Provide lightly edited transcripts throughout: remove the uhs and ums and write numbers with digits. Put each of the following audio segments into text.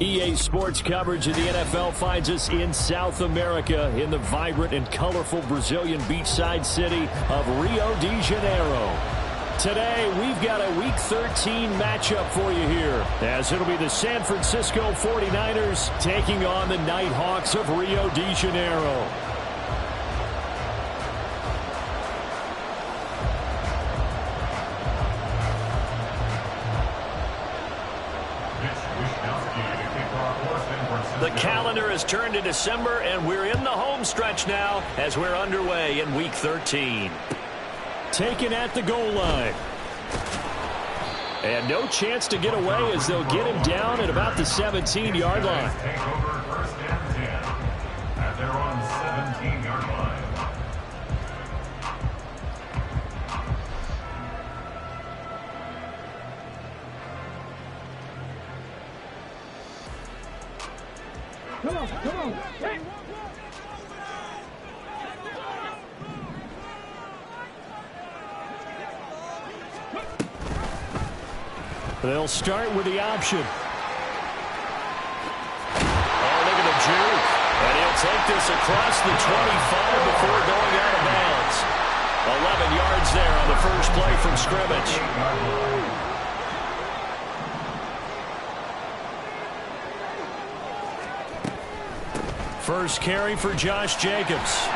EA Sports coverage of the NFL finds us in South America in the vibrant and colorful Brazilian beachside city of Rio de Janeiro. Today, we've got a Week 13 matchup for you here, as it'll be the San Francisco 49ers taking on the Nighthawks of Rio de Janeiro. The calendar has turned to December, and we're in the home stretch now as we're underway in Week 13. Taken at the goal line. And no chance to get away as they'll get him down at about the 17-yard line. Take over 1st and 10 at their own 17-yard line. Come on. Hey. They'll start with the option. Oh, look at the juke. And he'll take this across the 25 before going out of bounds. 11 yards there on the first play from scrimmage. First carry for Josh Jacobs.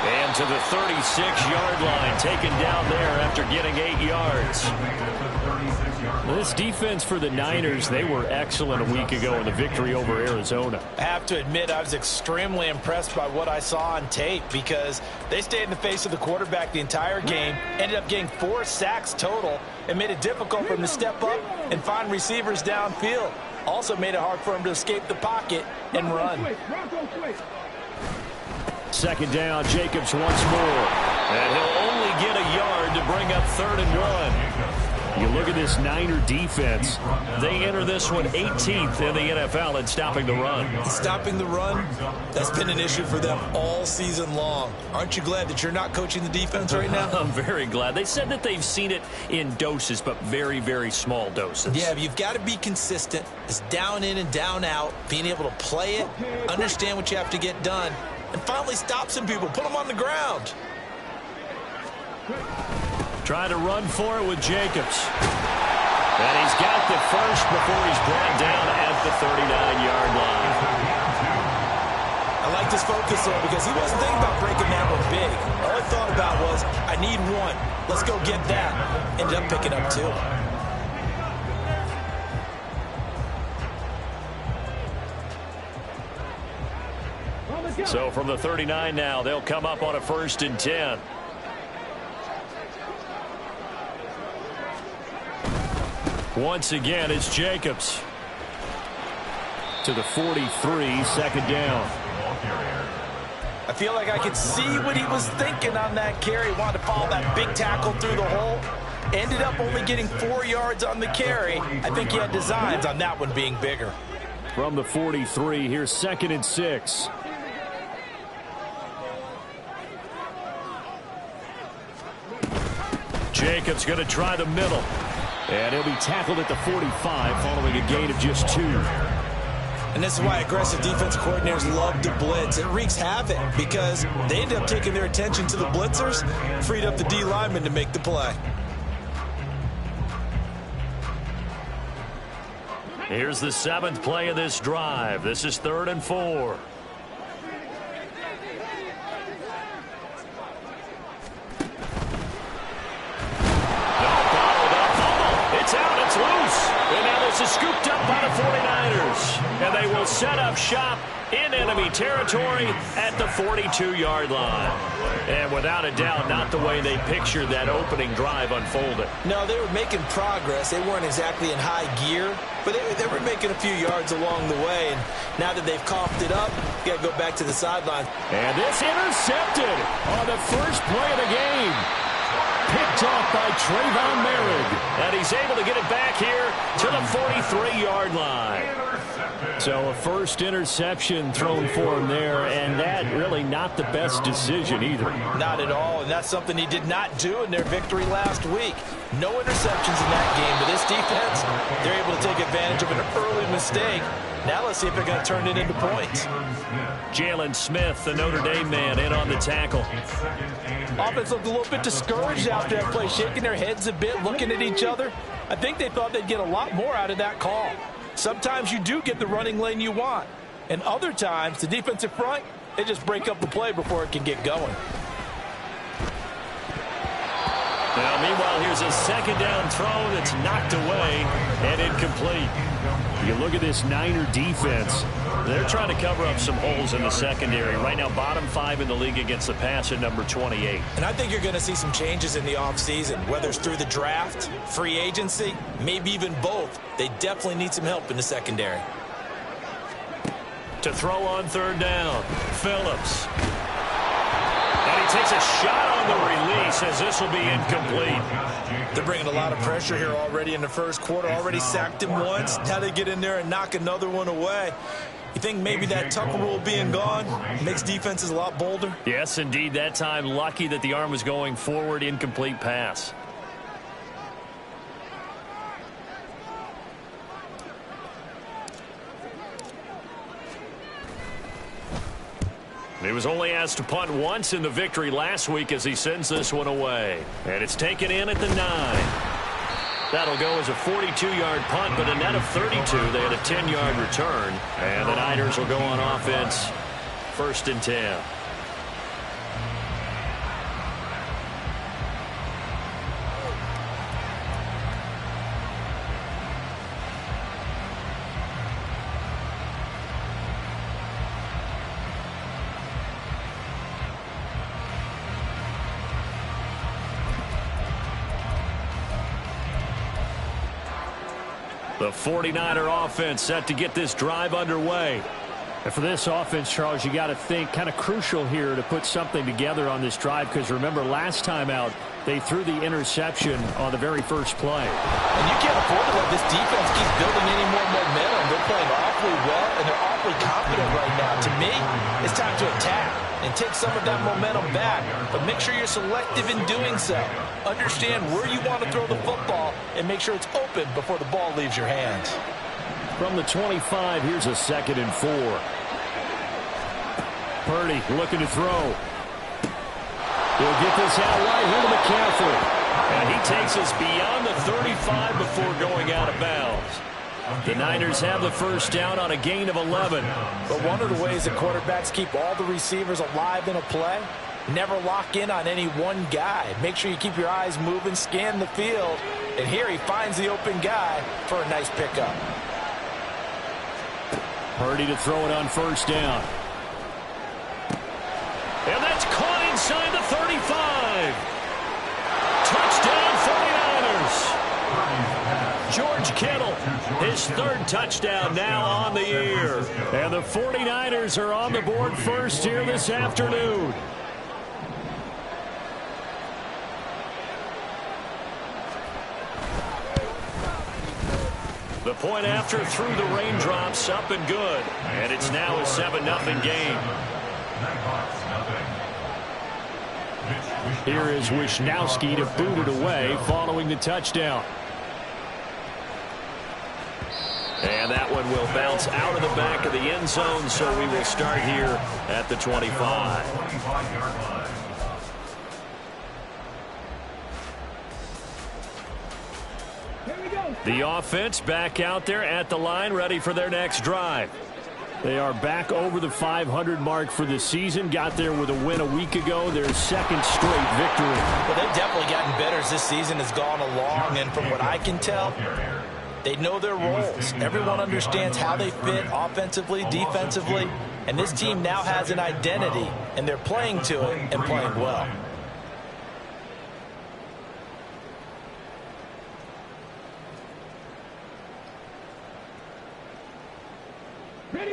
And to the 36-yard line, taken down there after getting 8 yards. This defense for the Niners, they were excellent a week ago in the victory over Arizona. I have to admit, I was extremely impressed by what I saw on tape because they stayed in the face of the quarterback the entire game, ended up getting 4 sacks total, and made it difficult for him to step up and find receivers downfield. Also made it hard for him to escape the pocket and run. Second down, Jacobs once more. And he'll only get a yard to bring up 3rd and 1. You look at this Niner defense. They enter this one 18th in the NFL in stopping the run. Stopping the run, that's been an issue for them all season long. Aren't you glad that you're not coaching the defense right now? I'm very glad. They said that they've seen it in doses, but very, very small doses. Yeah, but you've got to be consistent. It's down in and down out, being able to play it, understand what you have to get done, and finally stop some people, put them on the ground. Trying to run for it with Jacobs. And he's got the first before he's brought down at the 39-yard line. I like this focus, though, because he wasn't thinking about breaking that one big. All he thought about was, I need one. Let's go get that. Ended up picking up 2. So from the 39 now, they'll come up on a 1st and 10. Once again, it's Jacobs. To the 43, 2nd down. I feel like I could see what he was thinking on that carry. Wanted to follow that big tackle through the hole. Ended up only getting 4 yards on the carry. I think he had designs on that one being bigger. From the 43, here's 2nd and 6. Jacobs going to try the middle. And he'll be tackled at the 45 following a gain of just 2. And this is why aggressive defense coordinators love to blitz. It wreaks havoc because they end up taking their attention to the blitzers, freed up the D lineman to make the play. Here's the 7th play of this drive. This is 3rd and 4. It's out. It's loose. And now this is scooped up by the 49ers. And they will set up shop in enemy territory at the 42-yard line. And without a doubt, not the way they pictured that opening drive unfolded. No, they were making progress. They weren't exactly in high gear, but they were making a few yards along the way. And now that they've coughed it up, you got to go back to the sideline. And this intercepted on the first play of the game. Picked off by Trayvon Merrick. And he's able to get it back here to the 43-yard line. So a first interception thrown for him there, and that really not the best decision either. Not at all, and that's something he did not do in their victory last week. No interceptions in that game, but this defense, they're able to take advantage of an early mistake. Now let's see if they're going to turn it into points. Jalen Smith, the Notre Dame man, in on the tackle. Offense looked a little bit discouraged after that play, shaking their heads a bit, looking at each other. I think they thought they'd get a lot more out of that call. Sometimes you do get the running lane you want, and other times the defensive front, they just break up the play before it can get going. Now, meanwhile, here's a second down throw that's knocked away and incomplete. You look at this Niner defense. They're trying to cover up some holes in the secondary. Right now, bottom 5 in the league against the pass at number 28. And I think you're going to see some changes in the offseason, whether it's through the draft, free agency, maybe even both. They definitely need some help in the secondary. To throw on 3rd down, Phillips. And he takes a shot on the release as this will be incomplete. They're bringing a lot of pressure here already in the first quarter. Already sacked him once. Now they get in there and knock another one away. You think maybe that Tucker rule being gone makes defenses a lot bolder? Yes, indeed. That time, lucky that the arm was going forward, incomplete pass. He was only asked to punt once in the victory last week as he sends this one away. And it's taken in at the 9. That'll go as a 42-yard punt, but a net of 32. They had a 10-yard return. And the Niners will go on offense 1st and 10. The 49er offense set to get this drive underway. And for this offense, Charles, you got to think kind of crucial here to put something together on this drive, because remember last time out they threw the interception on the very first play. And you can't afford to let this defense keep building any more momentum. They're playing awfully well, and they're awfully confident right now. To me, it's time to attack and take some of that momentum back, but make sure you're selective in doing so. Understand where you want to throw the football and make sure it's open before the ball leaves your hands. From the 25, here's a 2nd and 4. Purdy looking to throw. He'll get this out right here to McCaffrey. And he takes us beyond the 35 before going out of bounds. The Niners have the first down on a gain of 11. But one of the ways that quarterbacks keep all the receivers alive in a play, never lock in on any one guy. Make sure you keep your eyes moving, scan the field. And here he finds the open guy for a nice pickup. Purdy to throw it on 1st down. And that's caught inside the 35. Touchdown 49ers. George Kittle, his 3rd touchdown now on the year. And the 49ers are on the board first here this afternoon. The point after through the raindrops, up and good. And it's now a 7-0 game. Here is Wisnowski to boot it away following the touchdown. And that one will bounce out of the back of the end zone, so we will start here at the 25. 25-yard line. The offense back out there at the line, ready for their next drive. They are back over the 500 mark for the season. Got there with a win a week ago. Their second straight victory. Well, they've definitely gotten better as this season has gone along. And from what I can tell, they know their roles. Everyone understands how they fit offensively, defensively. And this team now has an identity, and they're playing to it and playing well.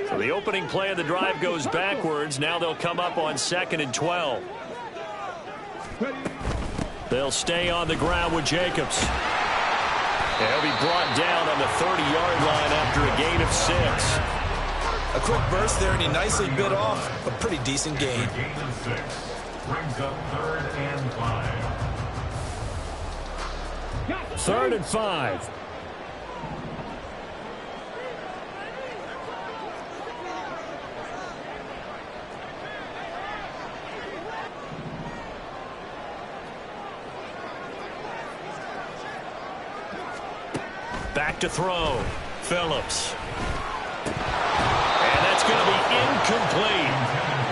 So the opening play of the drive goes backwards. Now they'll come up on 2nd and 12. They'll stay on the ground with Jacobs. He'll be brought down on the 30-yard line after a gain of 6. A quick burst there, and he nicely bit off a pretty decent gain. Gain of 6. Brings up 3rd and 5. 3rd and 5. Back to throw. Phillips. And that's going to be incomplete.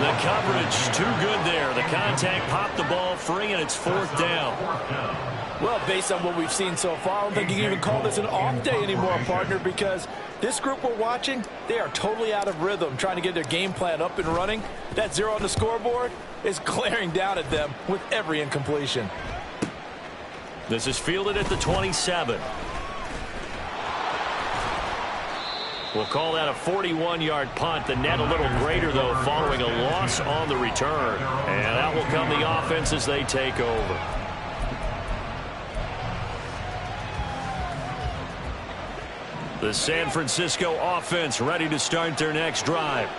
The coverage too good there. The contact popped the ball free, and it's 4th down. Well, based on what we've seen so far, I don't think you can even call this an off day anymore, partner, because this group we're watching, they are totally out of rhythm, trying to get their game plan up and running. That 0 on the scoreboard is glaring down at them with every incompletion. This is fielded at the 27. We'll call that a 41-yard punt. The net a little greater, though, following a loss on the return. And out will come the offense as they take over. The San Francisco offense ready to start their next drive.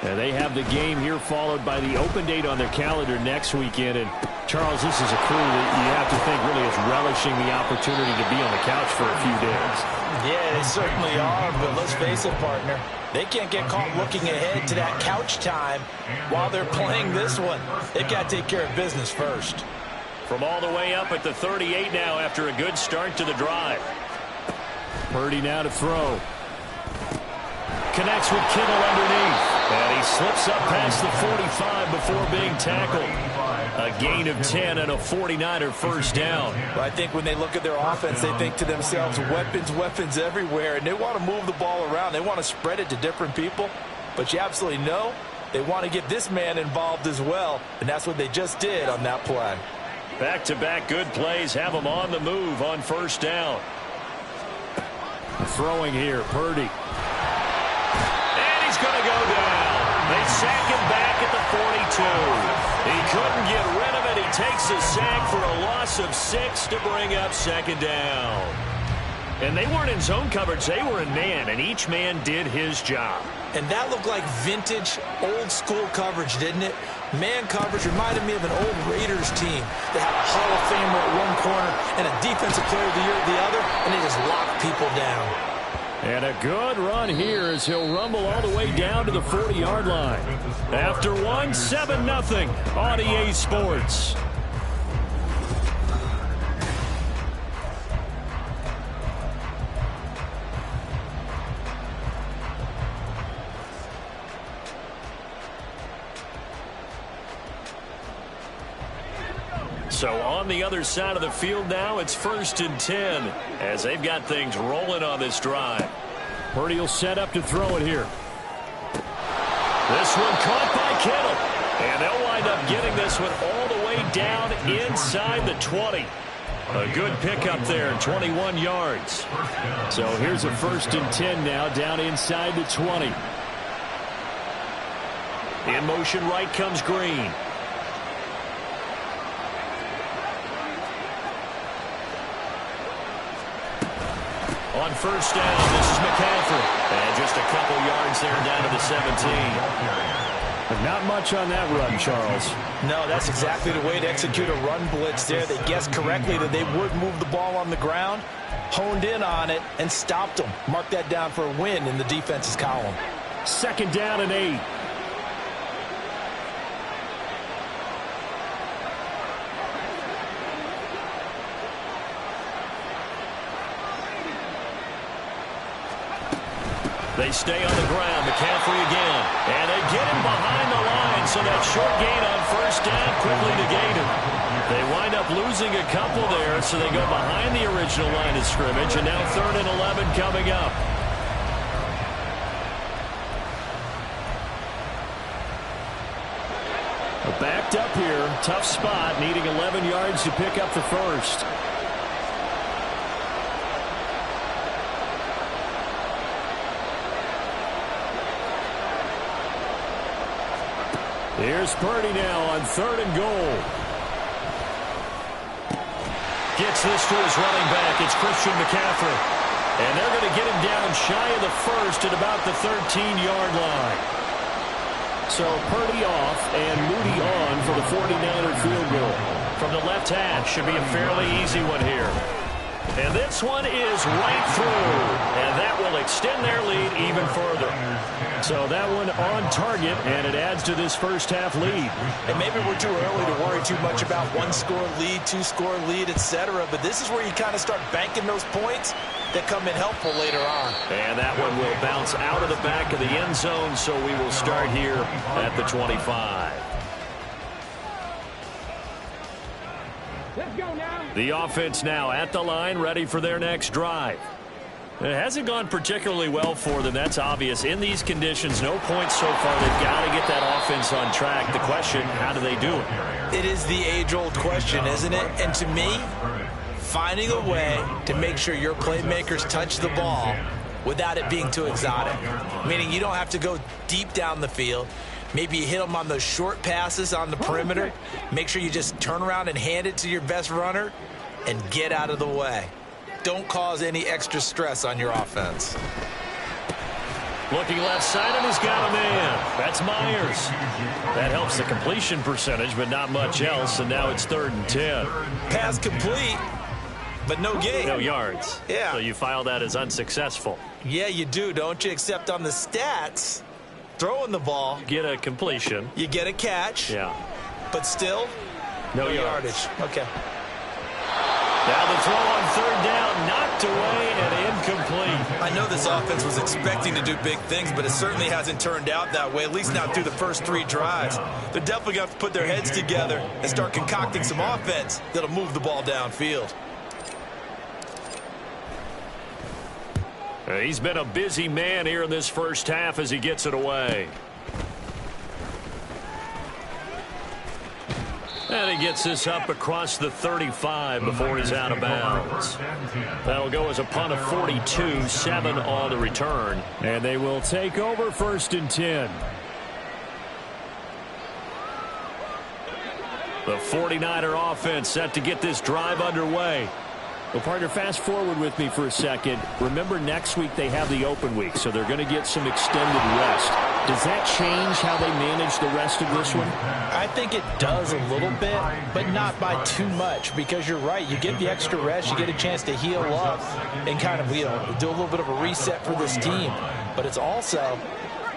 And they have the game here followed by the open date on their calendar next weekend. And, Charles, this is a crew that you have to think really is relishing the opportunity to be on the couch for a few days. Yeah, they certainly are, but let's face it, partner. They can't get caught looking ahead to that couch time while they're playing this one. They've got to take care of business first. From all the way up at the 38 now after a good start to the drive. Purdy now to throw. Connects with Kittle underneath. And he slips up past the 45 before being tackled. A gain of 10 and a 49er first down. Well, I think when they look at their offense, they think to themselves, weapons, weapons everywhere. And they want to move the ball around. They want to spread it to different people. But you absolutely know they want to get this man involved as well. And that's what they just did on that play. Back-to-back good plays have them on the move on first down. Throwing here, Purdy. And he's going to go down. They sack him back at the 42. He couldn't get rid of it. He takes a sack for a loss of 6 to bring up 2nd down. And they weren't in zone coverage. They were in man, and each man did his job. And that looked like vintage, old-school coverage, didn't it? Man coverage reminded me of an old Raiders team. They had a Hall of Famer at one corner and a Defensive Player of the Year at the other, and they just locked people down. And a good run here as he'll rumble all the way down to the 40-yard line. After one, 7-0 on EA Sports. So on the other side of the field now, it's 1st and 10 as they've got things rolling on this drive. Purdy will set up to throw it here. This one caught by Kittle. And they'll wind up getting this one all the way down inside the 20. A good pickup there, 21 yards. So here's a 1st and 10 now down inside the 20. In motion right comes Green. On first down, this is McCaffrey. And just a couple yards there down to the 17. But not much on that run, Charles. No, that's exactly the way to execute a run blitz there. They guessed correctly that they would move the ball on the ground, honed in on it, and stopped them. Mark that down for a win in the defense's column. 2nd down and 8. They stay on the ground. McCaffrey again. And they get him behind the line, so that short gain on 1st down quickly negated. They wind up losing a couple there, so they go behind the original line of scrimmage, and now 3rd and 11 coming up. Backed up here. Tough spot, needing 11 yards to pick up the first. Here's Purdy now on 3rd and goal. Gets this to his running back. It's Christian McCaffrey. And they're going to get him down shy of the first at about the 13-yard line. So Purdy off and Moody on for the 49er field goal. From the left hash, should be a fairly easy one here. And this one is right through. And that will extend their lead even further. So that one on target, and it adds to this first half lead. And maybe we're too early to worry too much about 1-score lead, 2-score lead, etc. But this is where you kind of start banking those points that come in helpful later on. And that one will bounce out of the back of the end zone, so we will start here at the 25. Let's go now. The offense now at the line, ready for their next drive. It hasn't gone particularly well for them. That's obvious. In these conditions, no points so far. They've got to get that offense on track. The question, how do they do it? It is the age-old question, isn't it? And to me, finding a way to make sure your playmakers touch the ball without it being too exotic. Meaning you don't have to go deep down the field. Maybe you hit them on those short passes on the perimeter. Make sure you just turn around and hand it to your best runner and get out of the way. Don't cause any extra stress on your offense. Looking left side, and he's got a man. That's Myers. That helps the completion percentage, but not much else, and now it's 3rd and 10. Pass complete, but no gain. No yards. Yeah. So you file that as unsuccessful. Yeah, you do, don't you? Except on the stats, throwing the ball, Get a completion. you get a catch, Yeah. but still, No yardage. Okay. Now the throw on 3rd down, knocked away and incomplete. I know this offense was expecting to do big things, but it certainly hasn't turned out that way, at least not through the first 3 drives. They're definitely going to have to put their heads together and start concocting some offense that'll move the ball downfield. He's been a busy man here in this first half as he gets it away. And he gets this up across the 35 before he's out of bounds. That'll go as a punt of 42, 7 on the return. And they will take over 1st and 10. The 49er offense set to get this drive underway. Well, partner, fast forward with me for a second. Remember, next week they have the open week, so they're going to get some extended rest. Does that change how they manage the rest of this one? I think it does a little bit, but not by too much, because you're right. You get the extra rest, you get a chance to heal up and kind of, do a little bit of a reset for this team. But it's also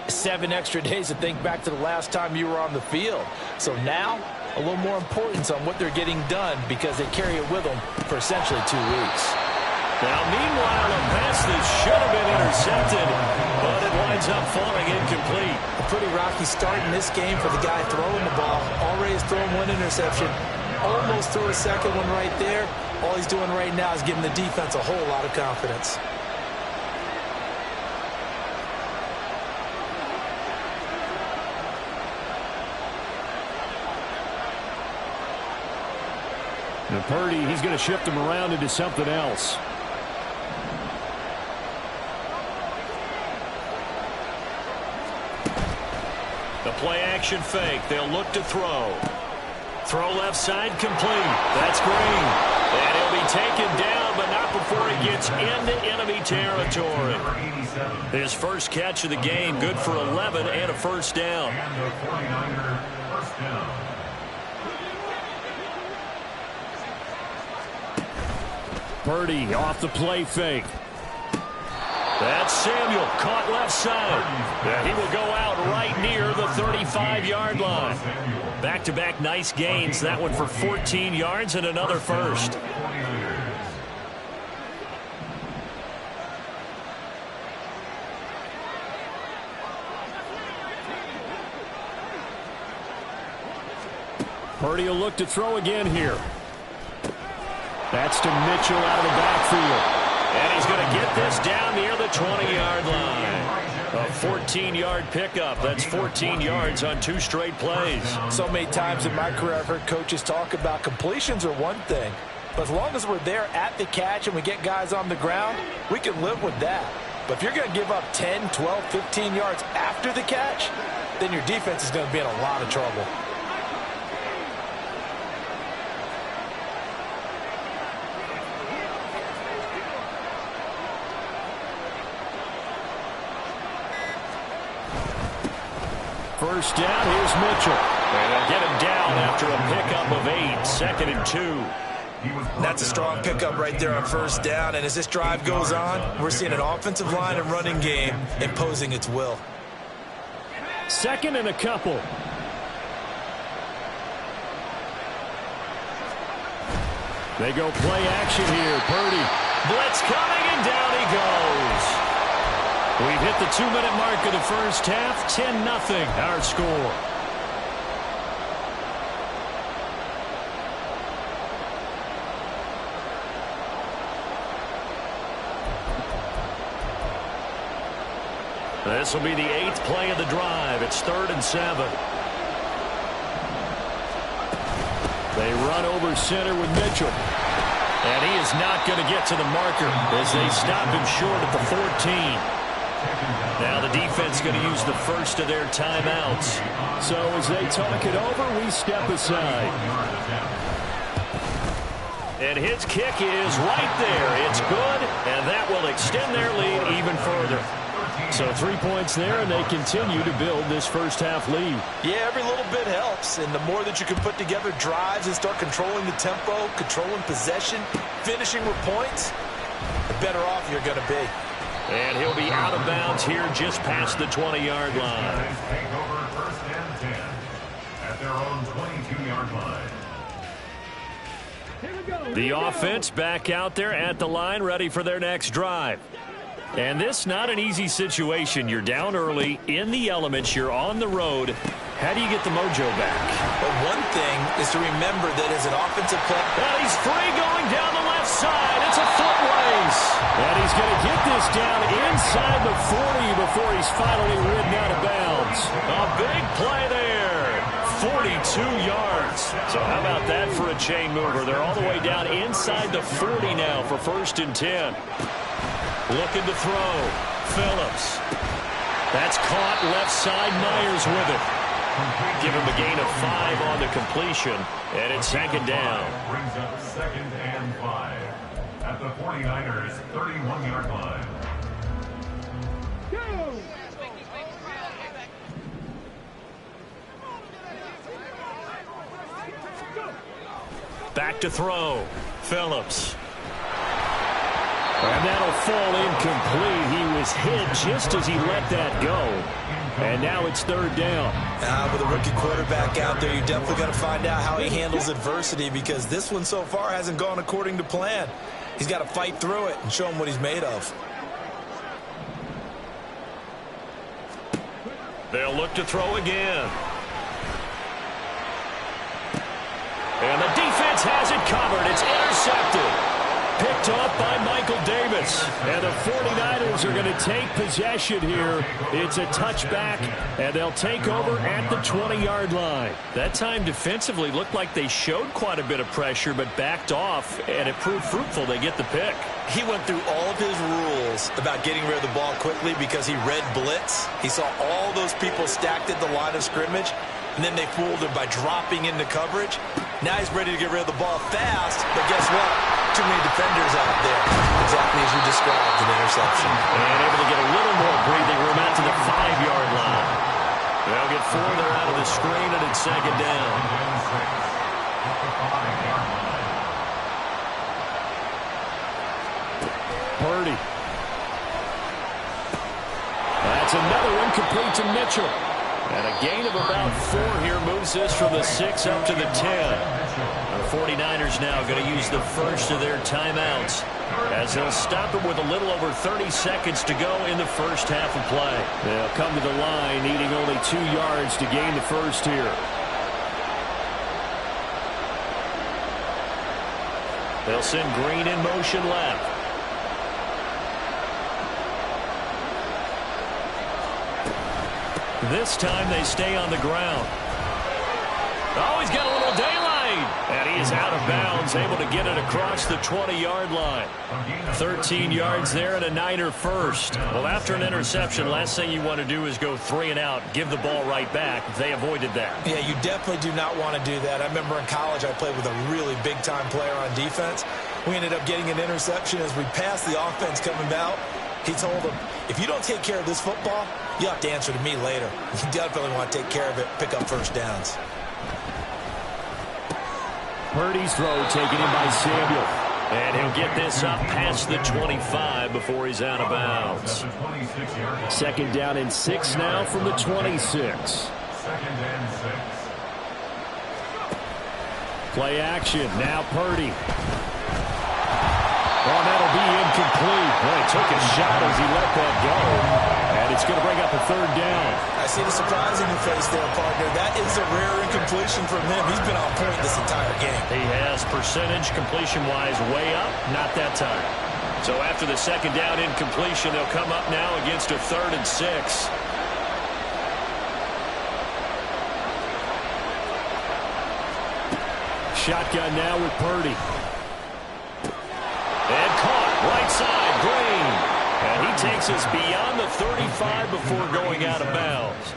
7 extra days to think back to the last time you were on the field. So now, a little more importance on what they're getting done because they carry it with them for essentially 2 weeks. Now, meanwhile, a pass that should have been intercepted, but it winds up falling incomplete. A pretty rocky start in this game for the guy throwing the ball. Already has thrown 1 interception. Almost threw a second one right there. All he's doing right now is giving the defense a whole lot of confidence. And Purdy, he's going to shift him around into something else. The play-action fake. They'll look to throw. Throw left side complete. That's Green. And he'll be taken down, but not before before he gets into enemy territory. His first catch of the game, good for 11 and a first down. And the 49er first down. Purdy off the play fake. That's Samuel, caught left side. And he will go out right near the 35-yard line. Back-to-back nice gains. That one for 14 yards and another first. Purdy will look to throw again here. That's to Mitchell out of the backfield. And he's going to get this down near the 20-yard line. A 14-yard pickup. That's 14 yards on 2 straight plays. So many times in my career I've heard coaches talk about completions are one thing. But as long as we're there at the catch and we get guys on the ground, we can live with that. But if you're going to give up 10, 12, 15 yards after the catch, then your defense is going to be in a lot of trouble. First down, here's Mitchell. And they'll get him down after a pickup of 8, 2nd and 2. That's a strong pickup right there on first down. And as this drive goes on, we're seeing an offensive line and running game imposing its will. 2nd and a couple. They go play action here. Purdy. Blitz coming, and down he goes. We've hit the 2-minute mark of the first half. 10-0 our score. This will be the 8th play of the drive. It's 3rd and 7. They run over center with Mitchell. And he is not going to get to the marker as they stop him short at the 14. Now the defense going to use the first of their timeouts. So as they talk it over, we step aside. And his kick is right there. It's good, and that will extend their lead even further. So 3 points there, and they continue to build this first half lead. Yeah, every little bit helps, and the more that you can put together drives and start controlling the tempo, controlling possession, finishing with points, the better off you're going to be. And he'll be out of bounds here just past the 20-yard line. Take over 1st and 10 at their own 22-yard line. The offense back out there at the line, ready for their next drive. And this not an easy situation. You're down early, in the elements, you're on the road. How do you get the mojo back? Well, one thing is to remember that as an offensive player. And he's free going down the left side. It's a foot race. And he's going to get this down inside the 40 before he's finally ridden out of bounds. A big play there. 42 yards. So how about that for a chain mover? They're all the way down inside the 40 now for 1st and 10. Looking to throw. Phillips. That's caught left side. Myers with it. Give him a gain of 5 on the completion. And it's 2nd down. Brings up 2nd and 5 at the 49ers 31-yard line. Back to throw. Phillips. And that'll fall incomplete. He was hit just as he let that go. And now it's 3rd down. With a rookie quarterback out there, you definitely got to find out how he handles adversity, because this one so far hasn't gone according to plan. He's got to fight through it and show him what he's made of. They'll look to throw again. And the defense has it covered. It's intercepted. Picked off by Michael Davis. And the 49ers are going to take possession here. It's a touchback, and they'll take over at the 20-yard line. That time defensively looked like they showed quite a bit of pressure, but backed off, and it proved fruitful. They get the pick. He went through all of his rules about getting rid of the ball quickly because he read blitz. He saw all those people stacked at the line of scrimmage, and then they fooled him by dropping into coverage. Now he's ready to get rid of the ball fast, but guess what? too many defenders out there. Exactly as you described, an interception. And able to get a little more breathing room out to the 5-yard line. They'll get further out of the screen, and it's second down. Purdy. That's another incomplete to Mitchell. And a gain of about 4 here moves this from the 6 up to the 10. The 49ers now going to use the first of their timeouts as they'll stop it with a little over 30 seconds to go in the first half of play. They'll come to the line needing only 2 yards to gain the first here. They'll send Green in motion left. This time they stay on the ground. Oh, he's got a little daylight. And he is out of bounds, able to get it across the 20-yard line. 13 yards there and a Niner first. Well, after an interception, last thing you want to do is go 3 and out, give the ball right back. They avoided that. Yeah, you definitely do not want to do that. I remember in college I played with a really big-time player on defense. We ended up getting an interception as we passed the offense coming out. He told him, if you don't take care of this football, you have to answer to me later. You definitely want to take care of it, pick up first downs. Purdy's throw taken in by Samuel. And he'll get this up past the 25 before he's out of bounds. Second down and 6 now from the 26. Second and 6. Play action. Now Purdy. Oh, that'll be incomplete. Well, he took a shot as he let that go. And it's going to bring up a third down. I see the surprise in your face there, partner. That is a rare incompletion from him. He's been on point this entire game. He has percentage completion-wise way up. Not that time. So after the second down incompletion, they'll come up now against a 3rd and 6. Shotgun now with Purdy. And caught, right side, Green. And he takes us beyond the 35 before going out of bounds.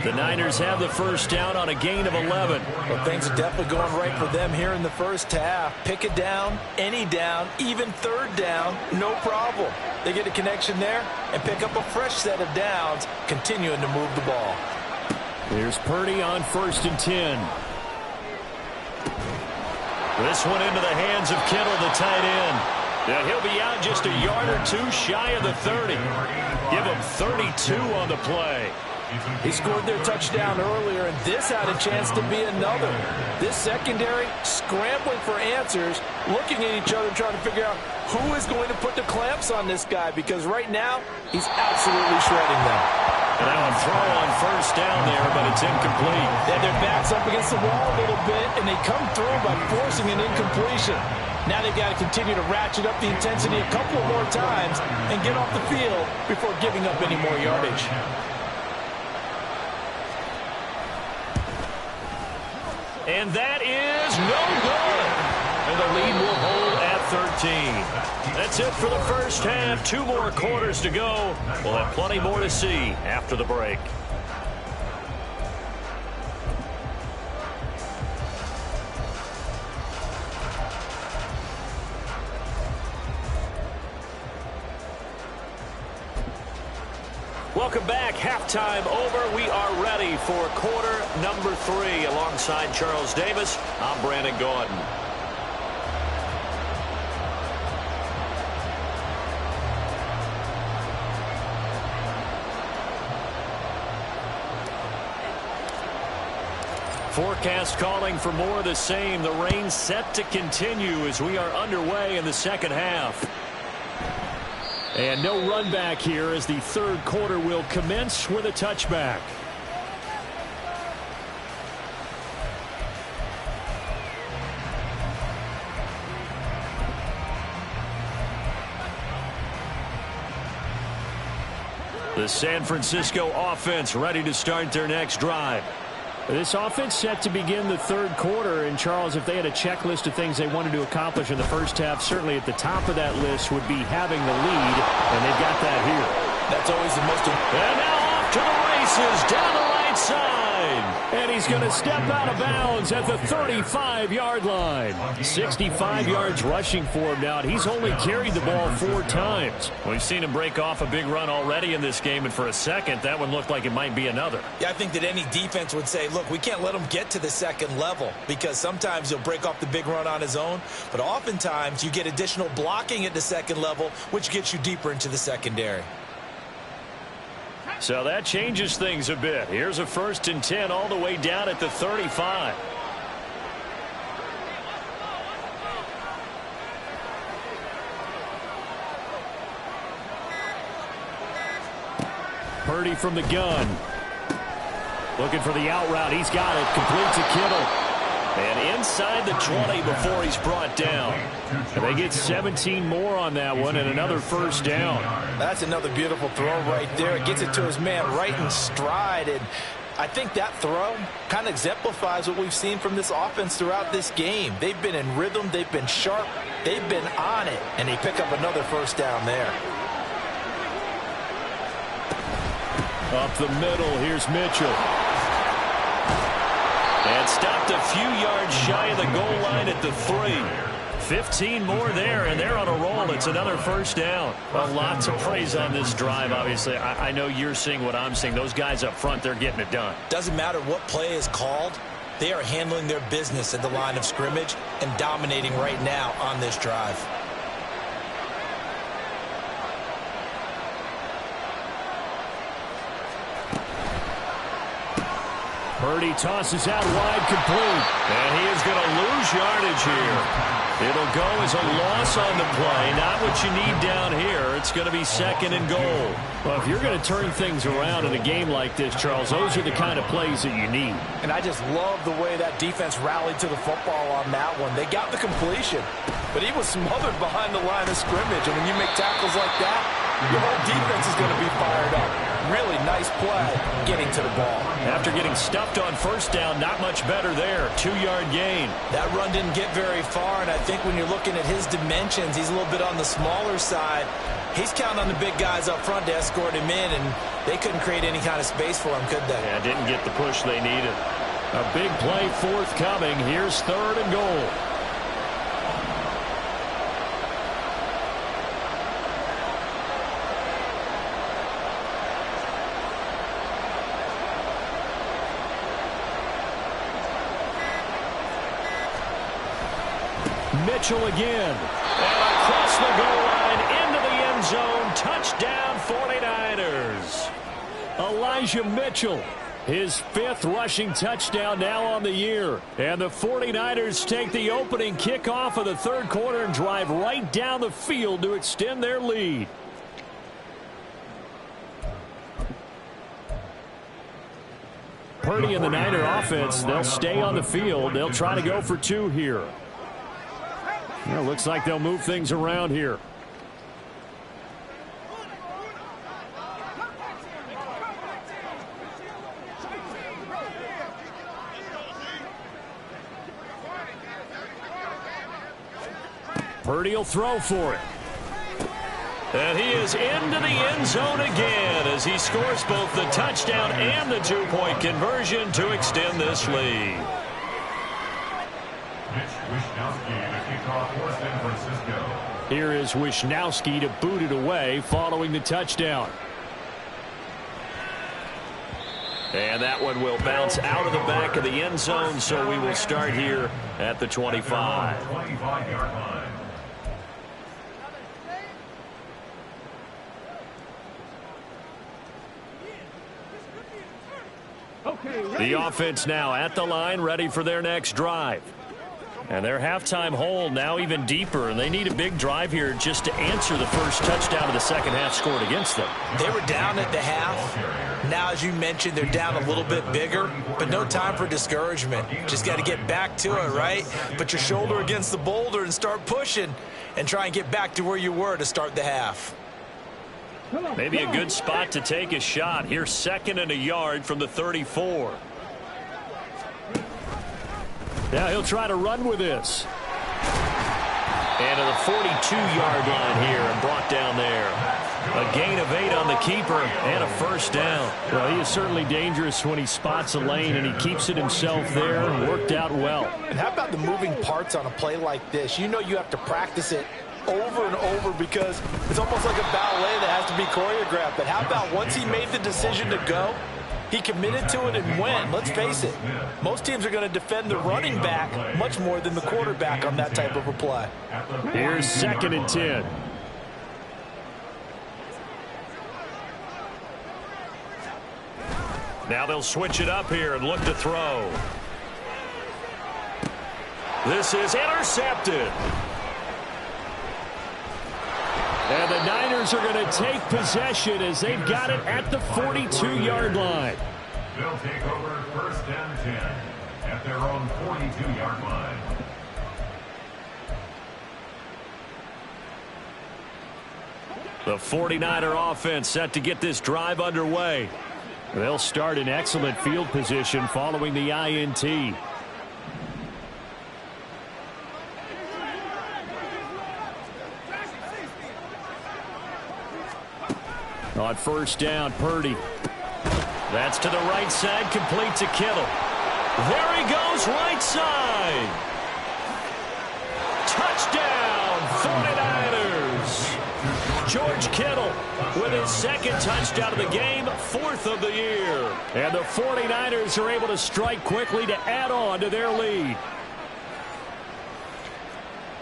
The Niners have the first down on a gain of 11. Well, things are definitely going right for them here in the first half. Pick a down, any down, even third down, no problem. They get a connection there and pick up a fresh set of downs, continuing to move the ball. Here's Purdy on 1st and 10. This one into the hands of Kittle, the tight end. Now he'll be out just a yard or 2 shy of the 30. Give him 32 on the play. He scored their touchdown earlier, and this had a chance to be another. This secondary scrambling for answers, looking at each other, trying to figure out who is going to put the clamps on this guy, because right now he's absolutely shredding them. And now a throw on 1st down there, but it's incomplete. Yeah, their back's up against the wall a little bit, and they come through by forcing an incompletion. Now they've got to continue to ratchet up the intensity a couple more times and get off the field before giving up any more yardage. And that is no good. And the lead will hold at 13. That's it for the first half. 2 more quarters to go. We'll have plenty more to see after the break. Welcome back. Halftime over. We are ready for quarter number 3. Alongside Charles Davis, I'm Brandon Gordon. Forecast calling for more of the same. The rain set to continue as we are underway in the second half. And no run back here as the 3rd quarter will commence with a touchback. The San Francisco offense ready to start their next drive. This offense set to begin the 3rd quarter. And, Charles, if they had a checklist of things they wanted to accomplish in the first half, certainly at the top of that list would be having the lead, and they've got that here. That's always the most important. And now off to the races down the right side. And he's going to step out of bounds at the 35-yard line. 65 yards rushing for him now, and he's only carried the ball 4 times. We've seen him break off a big run already in this game, and for a second, that one looked like it might be another. Yeah, I think that any defense would say, look, we can't let him get to the second level, because sometimes he'll break off the big run on his own, but oftentimes you get additional blocking at the second level, which gets you deeper into the secondary. So that changes things a bit. Here's a 1st and 10 all the way down at the 35. Purdy from the gun. Looking for the out route. He's got it. Complete to Kittle. And inside the 20 before he's brought down. And they get 17 more on that one and another 1st down. That's another beautiful throw right there. It gets it to his man right in stride. And I think that throw kind of exemplifies what we've seen from this offense throughout this game. They've been in rhythm. They've been sharp. They've been on it. And they pick up another 1st down there. Up the middle, here's Mitchell. And stopped a few yards shy of the goal line at the 3. 15 more there, and they're on a roll. It's another 1st down. Well, lots of praise on this drive, obviously. I know you're seeing what I'm seeing. Those guys up front, they're getting it done. Doesn't matter what play is called. They are handling their business at the line of scrimmage and dominating right now on this drive. Purdy tosses out wide, complete. And he is going to lose yardage here. It'll go as a loss on the play. Not what you need down here. It's going to be 2nd and goal. Well, if you're going to turn things around in a game like this, Charles, those are the kind of plays that you need. And I just love the way that defense rallied to the football on that one. They got the completion, but he was smothered behind the line of scrimmage. And when you make tackles like that, your whole defense is going to be fired up. Really nice play getting to the ball. After getting stuffed on 1st down, not much better there. 2-yard gain. That run didn't get very far, and I think when you're looking at his dimensions, he's a little bit on the smaller side. He's counting on the big guys up front to escort him in, and they couldn't create any kind of space for him, could they? Yeah, didn't get the push they needed. A big play forthcoming. Here's 3rd and goal. Mitchell again. And across the goal line into the end zone. Touchdown 49ers. Elijah Mitchell. His 5th rushing touchdown now on the year. And the 49ers take the opening kickoff of the 3rd quarter and drive right down the field to extend their lead. Purdy and the Niner offense, they'll stay on the field. They'll try to go for 2 here. Well, looks like they'll move things around here. Purdy will throw for it. And he is into the end zone again as he scores both the touchdown and the 2-point conversion to extend this lead. Here is Wishnowski to boot it away following the touchdown. And that one will bounce out of the back of the end zone, so we will start here at the 25. 25-yard line. The offense now at the line, ready for their next drive. And their halftime hole now even deeper, and they need a big drive here just to answer the first touchdown of the second half scored against them. They were down at the half. Now, as you mentioned, they're down a little bit bigger, but no time for discouragement. Just got to get back to it, right? Put your shoulder against the boulder and start pushing and try and get back to where you were to start the half. Maybe a good spot to take a shot. Here's 2nd and a yard from the 34. Now he'll try to run with this. And to the 42-yard line here and brought down there. A gain of 8 on the keeper and a first down. Well, he is certainly dangerous when he spots a lane, and he keeps it himself there. Worked out well. And how about the moving parts on a play like this? You know you have to practice it over and over because it's almost like a ballet that has to be choreographed. But how about once he made the decision to go, he committed to it and went. Let's face it, most teams are going to defend the running back much more than the quarterback on that type of a play. Here's 2nd and 10. Now they'll switch it up here and look to throw. This is intercepted. And the Niners are going to take possession as they've got it at the 42-yard line. They'll take over 1st and 10 at their own 42-yard line. The 49er offense set to get this drive underway. They'll start in excellent field position following the INT. On 1st down, Purdy. That's to the right side, complete to Kittle. There he goes, right side. Touchdown, 49ers. George Kittle with his 2nd touchdown of the game, 4th of the year. And the 49ers are able to strike quickly to add on to their lead.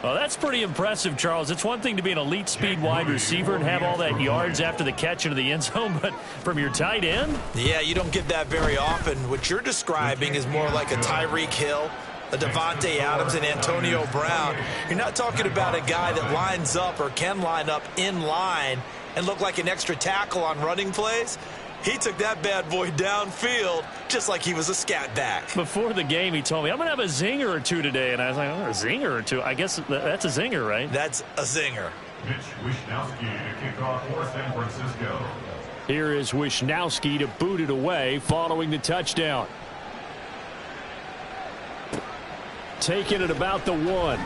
Well, that's pretty impressive, Charles. It's one thing to be an elite speed wide receiver and have all that yards after the catch into the end zone, but from your tight end? Yeah, you don't get that very often. What you're describing is more like a Tyreek Hill, a Devontae Adams, and Antonio Brown. You're not talking about a guy that lines up or can line up in line and look like an extra tackle on running plays. He took that bad boy downfield just like he was a scat back. Before the game, he told me, I'm going to have a zinger or two today. And I was like, oh, a zinger or two? I guess that's a zinger, right? That's a zinger. Mitch Wishnowsky to kick off for San Francisco. Here is Wishnowsky to boot it away following the touchdown. Taking it about the 1.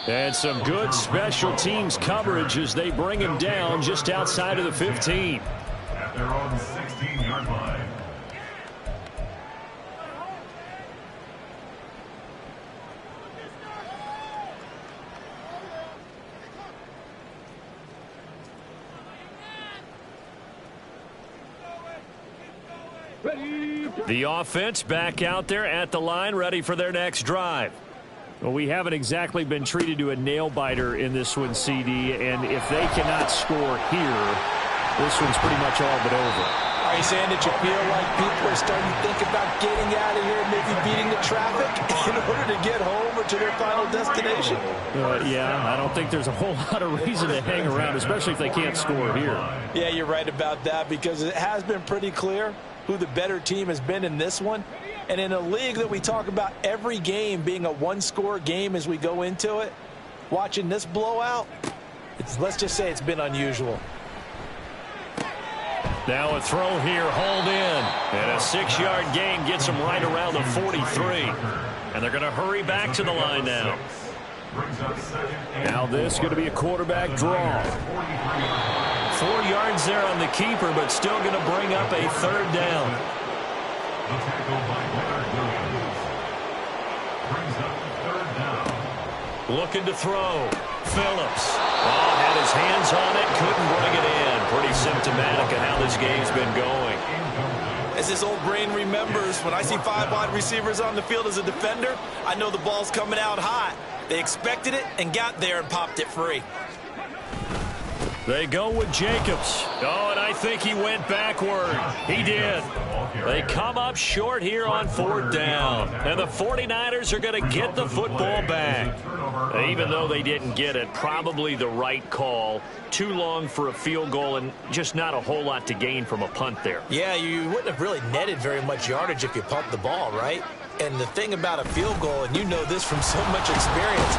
And some good special teams coverage as they bring him down just outside of the 15. At their own 16-yard line. The offense back out there at the line, ready for their next drive. Well, we haven't exactly been treated to a nail-biter in this one, CD, and if they cannot score here, this one's pretty much all but over. Are you saying that you feel like people are starting to think about getting out of here and maybe beating the traffic in order to get home or to their final destination? Yeah, I don't think there's a whole lot of reason to hang around, especially if they can't score here. Yeah, you're right about that because it has been pretty clear who the better team has been in this one. And in a league that we talk about every game being a one-score game as we go into it, watching this blowout, let's just say it's been unusual. Now a throw here, hauled in. And a 6-yard gain gets them right around the 43. And they're going to hurry back to the line now. Now this is going to be a quarterback draw. 4 yards there on the keeper, but still going to bring up a 3rd down. The tackle by Leonard Williams brings up 3rd down. Looking to throw. Phillips. Oh, had his hands on it, couldn't bring it in. Pretty symptomatic of how this game's been going. As his old brain remembers, when I see 5 wide receivers on the field as a defender, I know the ball's coming out hot. They expected it and got there and popped it free. They go with Jacobs. Oh, and I think he went backward. He did. They come up short here on 4th down. And the 49ers are going to get the football back. Even though they didn't get it, probably the right call. Too long for a field goal and just not a whole lot to gain from a punt there. Yeah, you wouldn't have really netted very much yardage if you pumped the ball, right? And the thing about a field goal, and you know this from so much experience,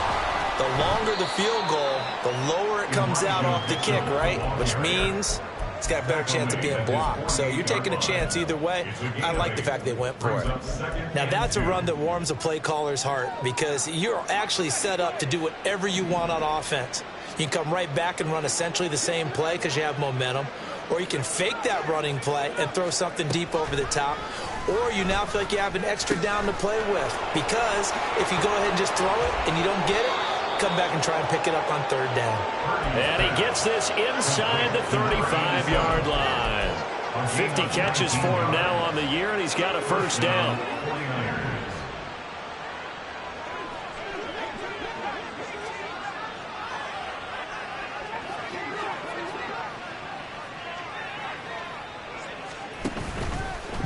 the longer the field goal, the lower it comes out off the kick, right? Which means it's got a better chance of being blocked. So you're taking a chance either way. I like the fact they went for it. Now, that's a run that warms a play caller's heart because you're actually set up to do whatever you want on offense. You can come right back and run essentially the same play because you have momentum. Or you can fake that running play and throw something deep over the top. Or you now feel like you have an extra down to play with. Because if you go ahead and just throw it and you don't get it, come back and try and pick it up on third down. And he gets this inside the 35-yard line. 50 catches for him now on the year, and he's got a first down.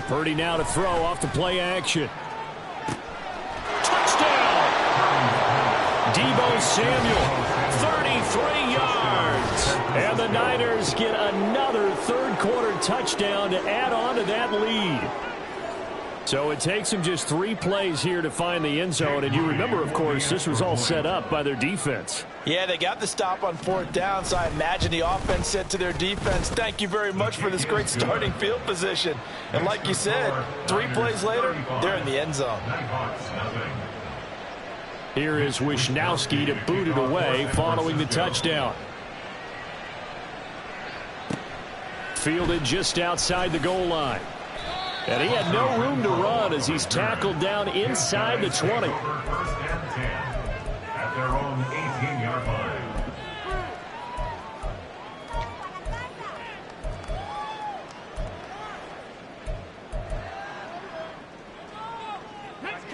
Purdy now to throw off the play action. Touchdown! Deebo Samuel, 33 yards. And the Niners get another third-quarter touchdown to add on to that lead. So it takes them just 3 plays here to find the end zone. And you remember, of course, this was all set up by their defense. Yeah, they got the stop on 4th down, so I imagine the offense said to their defense, thank you very much for this great starting field position. And like you said, 3 plays later, they're in the end zone. Here is Wisnowski to boot it away following the touchdown. Fielded just outside the goal line. And he had no room to run as he's tackled down inside the 20. First and 10 at their own 18-yard line.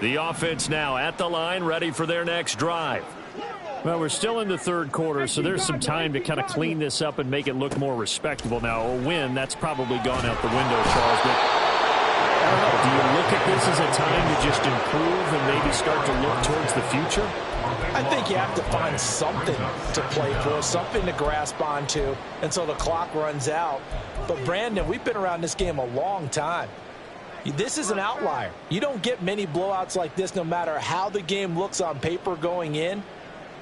The offense now at the line, ready for their next drive. Well, we're still in the third quarter, so there's some time to kind of clean this up and make it look more respectable. Now, a win, that's probably gone out the window, Charles, but I don't know. Do you look at this as a time to just improve and maybe start to look towards the future? I think you have to find something to play for, something to grasp onto until the clock runs out. But, Brandon, we've been around this game a long time. This is an outlier. You don't get many blowouts like this no matter how the game looks on paper going in.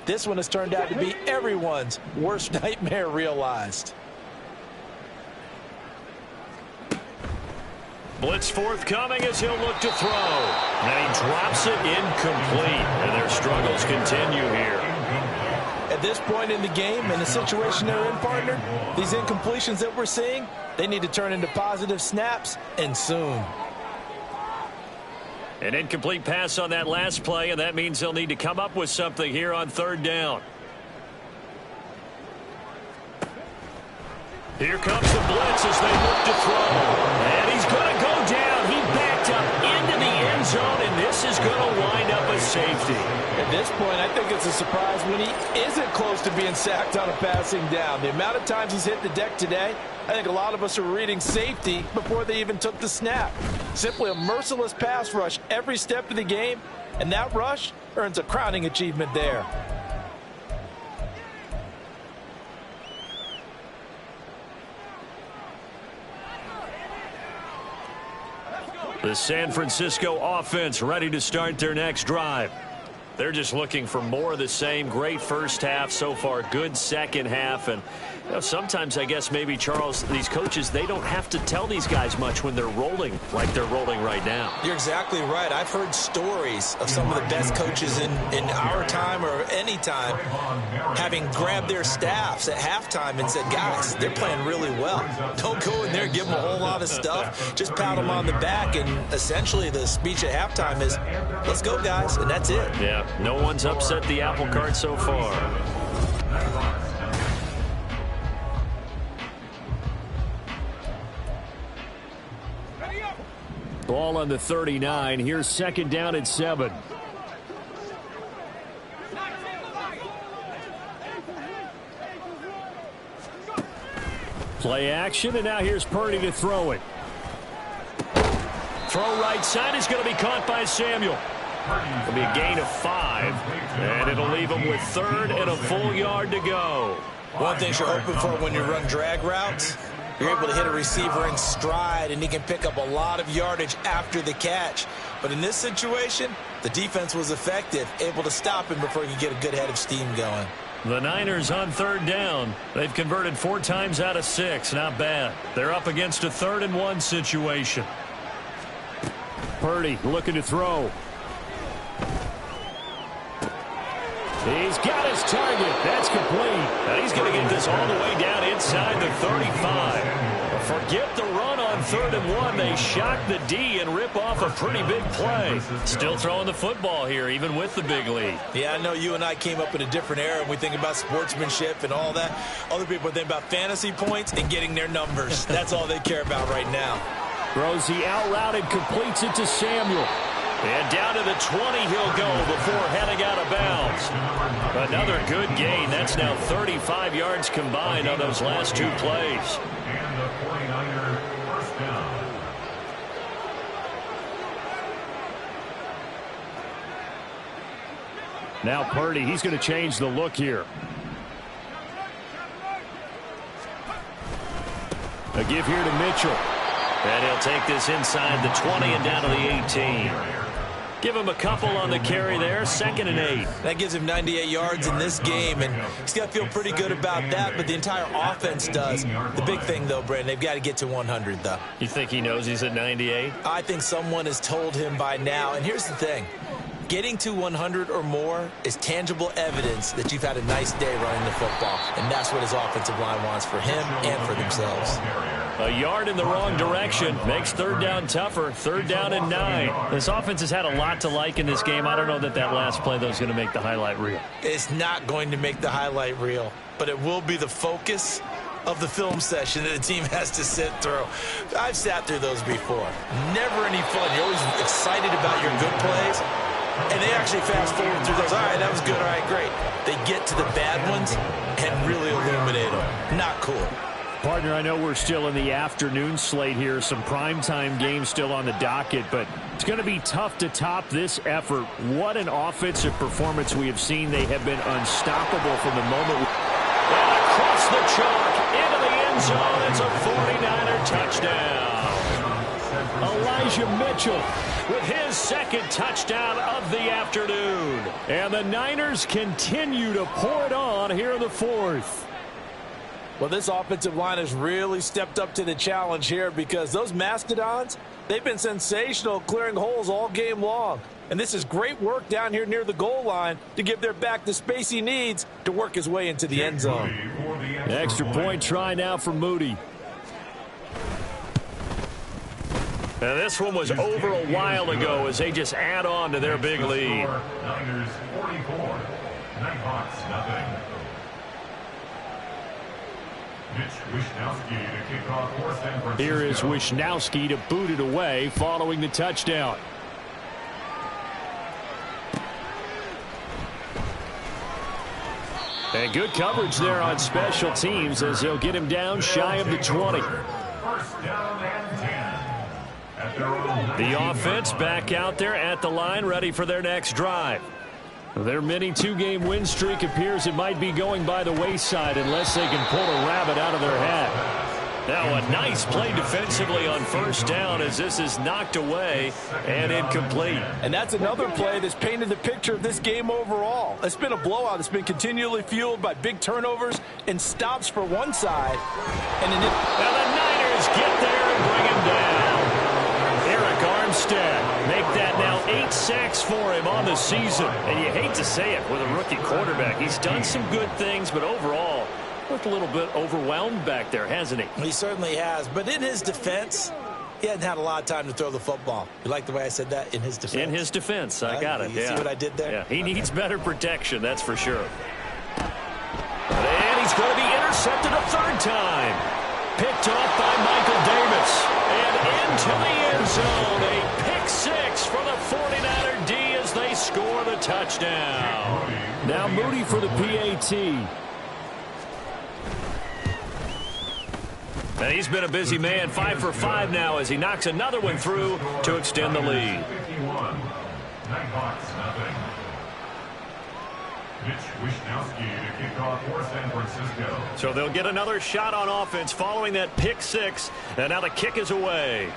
This one has turned out to be everyone's worst nightmare realized. Blitz forthcoming as he'll look to throw. And he drops it incomplete. And their struggles continue here. At this point in the game, in the situation they're in, partner, these incompletions that we're seeing, they need to turn into positive snaps, and soon. An incomplete pass on that last play, and that means they'll need to come up with something here on third down. Here comes the blitz as they look to throw. And he's going to go down. He backed up into the end zone, and this is going to wind up a safety. At this point, I think it's a surprise when he isn't close to being sacked on a passing down. The amount of times he's hit the deck today, I think a lot of us are reading safety before they even took the snap. Simply a merciless pass rush every step of the game, and that rush earns a crowning achievement there. The San Francisco offense ready to start their next drive. They're just looking for more of the same. Great first half so far. Good second half. And you know, sometimes I guess maybe, Charles, these coaches, they don't have to tell these guys much when they're rolling like they're rolling right now. You're exactly right. I've heard stories of some of the best coaches in our time or any time having grabbed their staffs at halftime and said, guys, they're playing really well. Don't go in there and give them a whole lot of stuff. Just pat them on the back. And essentially the speech at halftime is, let's go, guys. And that's it. Yeah, no one's upset the apple cart so far. Ball on the 39. Here's second down at 7. Play action, and now here's Purdy to throw it. Throw right side is going to be caught by Samuel. It'll be a gain of 5, and it'll leave him with third and a full yard to go. One thing you're hoping for when you run drag routes, you're able to hit a receiver in stride, and he can pick up a lot of yardage after the catch. But in this situation, the defense was effective, able to stop him before he could get a good head of steam going. The Niners on third down. They've converted 4 times out of 6. Not bad. They're up against a 3rd and 1 situation. Purdy looking to throw. He's got his target. That's complete. And he's going to get this all the way down inside the 35. Forget the run on 3rd and 1. They shock the D and rip off a pretty big play. Still throwing the football here, even with the big lead. Yeah, I know you and I came up in a different era, and we think about sportsmanship and all that. Other people think about fantasy points and getting their numbers. That's all they care about right now. Throws the out route and completes it to Samuel. And down to the 20 he'll go before heading out of bounds. Another good gain. That's now 35 yards combined on those last 2 plays. And the 49er first down. Now Purdy, he's going to change the look here. A give here to Mitchell. And he'll take this inside the 20 and down to the 18. Give him a couple on the carry there. 2nd and 8. That gives him 98 yards in this game, and he's got to feel pretty good about that, but the entire offense does. The big thing, though, Brandon, they've got to get to 100, though. You think he knows he's at 98? I think someone has told him by now, and here's the thing. Getting to 100 or more is tangible evidence that you've had a nice day running the football, and that's what his offensive line wants for him and for themselves. A yard in the wrong direction makes 3rd down tougher. 3rd down and 9. This offense has had a lot to like in this game. I don't know that last play, though, is going to make the highlight reel. It's not going to make the highlight reel, but it will be the focus of the film session that the team has to sit through. I've sat through those before. Never any fun. You're always excited about your good plays, and they actually fast forward through those. All right, that was good. All right, great. They get to the bad ones and really illuminate them. Not cool. Partner, I know we're still in the afternoon slate here. Some primetime games still on the docket, but it's going to be tough to top this effort. What an offensive performance we have seen. They have been unstoppable from the moment. And across the chalk into the end zone. It's a 49er touchdown. Elijah Mitchell with his 2nd touchdown of the afternoon. And the Niners continue to pour it on here in the 4th. Well, this offensive line has really stepped up to the challenge here because those Mastodons, they've been sensational clearing holes all game long. And this is great work down here near the goal line to give their back the space he needs to work his way into the end zone. Extra point try now for Moody. Now this one was over a while ago as they just add on to their big lead. Niners 44, Nighthawks nothing. Here is Wishnowski to boot it away following the touchdown. And good coverage there on special teams as they'll get him down shy of the 20. First down and 10. The offense back out there at the line, ready for their next drive. Their mini 2-game win streak appears it might be going by the wayside unless they can pull a rabbit out of their hat. Now a nice play defensively on 1st down as this is knocked away and incomplete. And that's another play that's painted the picture of this game overall. It's been a blowout. It's been continually fueled by big turnovers and stops for one side. And the Niners get there and bring him down. Eric Armstead make that now 8 sacks for him on the season. And you hate to say it with a rookie quarterback. He's done some good things, but overall, looked a little bit overwhelmed back there, hasn't he? He certainly has. But in his defense, he hasn't had a lot of time to throw the football. You like the way I said that? In his defense? In his defense. I got it. You see what I did there? Yeah, he needs better protection, that's for sure. And he's going to be intercepted a 3rd time. Picked off by Michael Davis. And into the end zone. A pick 6 for the 49er D as they score the touchdown. Now Moody for the PAT. And he's been a busy man, 5 for 5 now as he knocks another one through to extend the lead. 51, Nighthawks nothing. Mitch Wishnowski to kick off for San Francisco. So they'll get another shot on offense following that pick 6. And now the kick is away.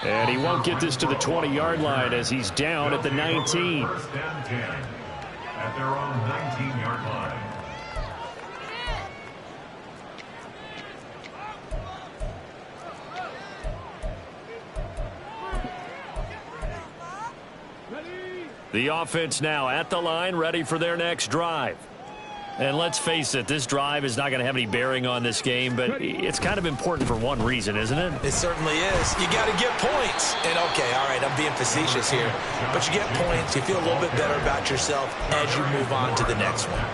And he won't get this to the 20-yard line as he's down at the 19. First down 10 at their own 19-yard line. The offense now at the line, ready for their next drive. And let's face it, this drive is not going to have any bearing on this game, but it's kind of important for one reason, isn't it? It certainly is. You got to get points. And, okay, all right, I'm being facetious here. But you get points, you feel a little bit better about yourself as you move on to the next one.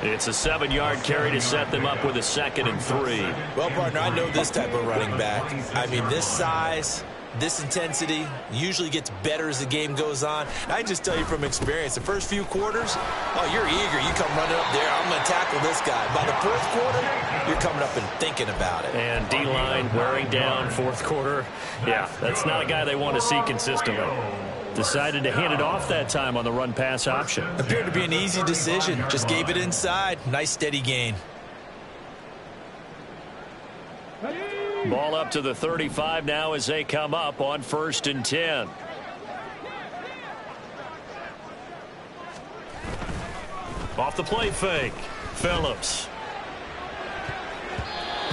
It's a 7-yard carry to set them up with a 2nd and 3. Well, partner, I know this type of running back. I mean, this size, this intensity usually gets better as the game goes on. And I just tell you from experience, the first few quarters, oh, you're eager. You come running up there. I'm going to tackle this guy. By the 4th quarter, you're coming up and thinking about it. And D-line wearing down 4th quarter. Yeah, that's not a guy they want to see consistently. Decided to hand it off that time on the run-pass option. Appeared to be an easy decision. Just gave it inside. Nice steady gain. Ball up to the 35 now as they come up on 1st and 10. Off the play fake. Phillips.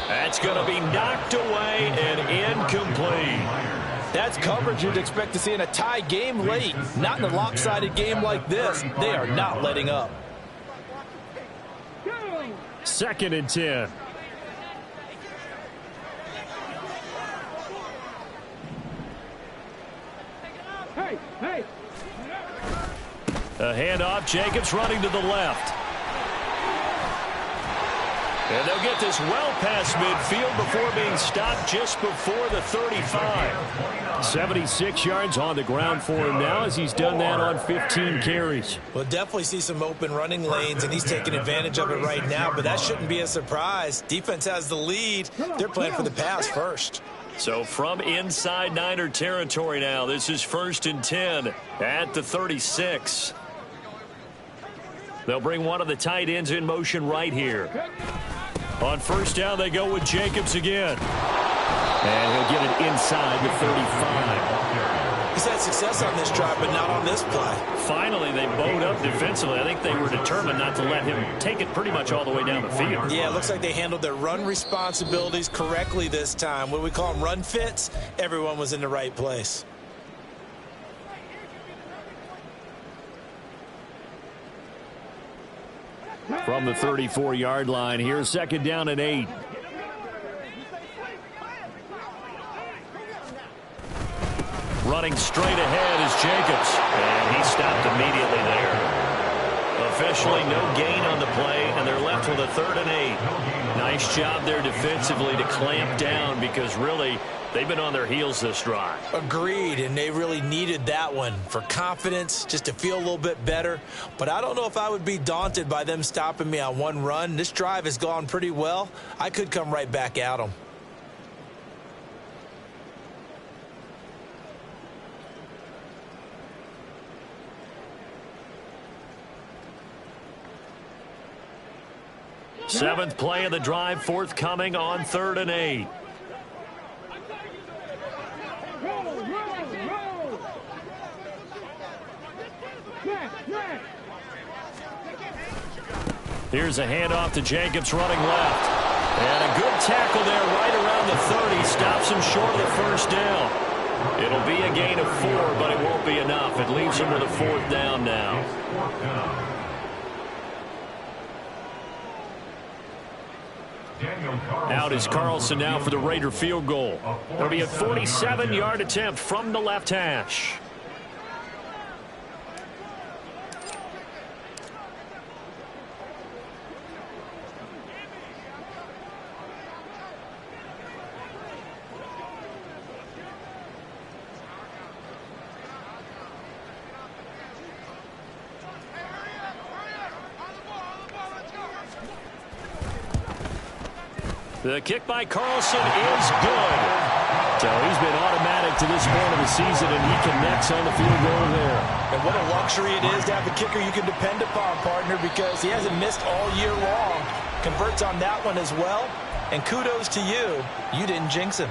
That's going to be knocked away and incomplete. That's coverage you'd expect to see in a tie game late. Not in a lopsided game like this. They are not letting up. 2nd and 10. Hey. A handoff. Jacobs running to the left. And they'll get this well past midfield before being stopped just before the 35. 76 yards on the ground for him now as he's done that on 15 carries. We'll definitely see some open running lanes, and he's taking advantage of it right now, but that shouldn't be a surprise. Defense has the lead. They're playing for the pass first. So from inside Niner territory now, this is 1st and 10 at the 36. They'll bring one of the tight ends in motion right here. On 1st down, they go with Jacobs again. And he'll get it inside the 35. He's had success on this drive, but not on this play. Finally, they bowed up defensively. I think they were determined not to let him take it pretty much all the way down the field. Yeah, it looks like they handled their run responsibilities correctly this time. What do we call them, run fits? Everyone was in the right place. From the 34-yard line here, 2nd down and 8. Running straight ahead is Jacobs. And he stopped immediately there. Officially no gain on the play, and they're left with a 3rd and 8. Nice job there defensively to clamp down because really they've been on their heels this drive. Agreed, and they really needed that one for confidence, just to feel a little bit better. But I don't know if I would be daunted by them stopping me on one run. This drive has gone pretty well. I could come right back at them. Seventh play of the drive forthcoming on 3rd and 8. Here's a handoff to Jacobs running left. And a good tackle there right around the 30. Stops him short of the 1st down. It'll be a gain of 4, but it won't be enough. It leaves him with a 4th down now. Out is Carlson now for the Raider field goal. It'll be a 47-yard attempt from the left hash. The kick by Carlson is good. So he's been automatic to this point of the season, and he connects on the field goal there. And what a luxury it is to have a kicker you can depend upon, partner, because he hasn't missed all year long. Converts on that one as well. And kudos to you. You didn't jinx him.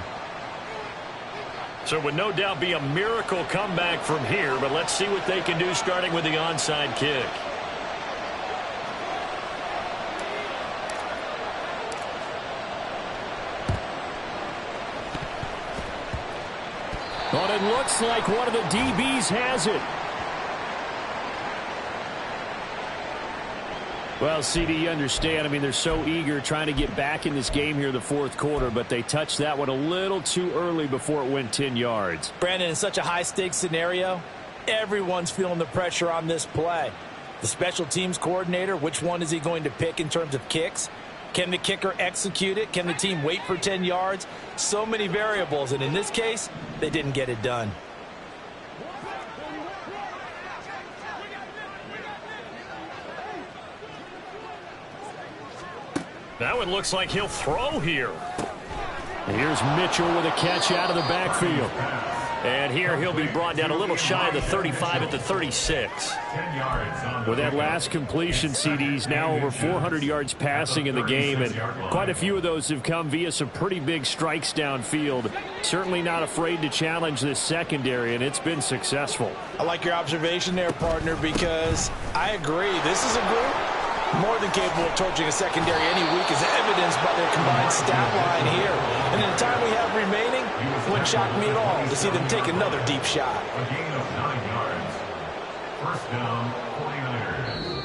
So it would no doubt be a miracle comeback from here, but let's see what they can do starting with the onside kick. But it looks like one of the DBs has it. Well, CD, you understand. I mean, they're so eager trying to get back in this game here in the fourth quarter, but they touched that one a little too early before it went 10 yards. Brandon, in such a high-stakes scenario, everyone's feeling the pressure on this play. The special teams coordinator, which one is he going to pick in terms of kicks? Can the kicker execute it? Can the team wait for 10 yards? So many variables, and in this case, they didn't get it done. That one looks like he'll throw here. And here's Mitchell with a catch out of the backfield. And here he'll be brought down a little shy of the 35 at the 36. With that last completion, CD's now over 400 yards passing in the game, and quite a few of those have come via some pretty big strikes downfield. Certainly not afraid to challenge this secondary, and it's been successful. I like your observation there, partner, because I agree. This is a group more than capable of torching a secondary any week, as evidenced by their combined stat line here. And in the time we have remaining, it wouldn't shock me at all to see them take another deep shot. A gain of 9 yards. First down, 49ers.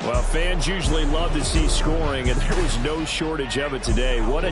Well, fans usually love to see scoring, and there was no shortage of it today. What a